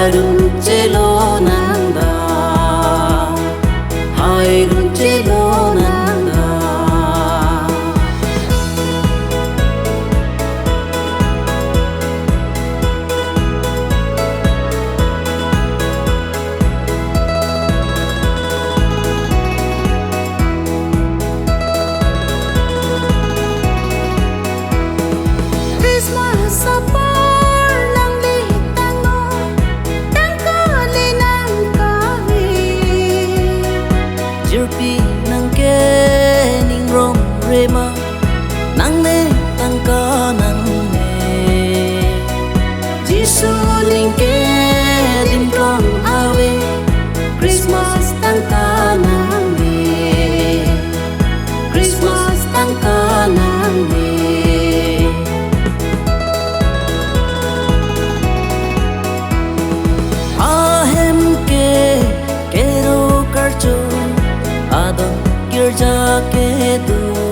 Harum chelo nanda, harum chelo nanda. Christmas sapar lang litang mo, tangkali ng kahit. Jirpi nang ke ning rom rema, nang ne tangka nang ne. Jisu ning ke dim kong awe, Christmas tangka nang ne, Christmas tangka nang ne. Ahem ke kero karcho, adon girja ke du.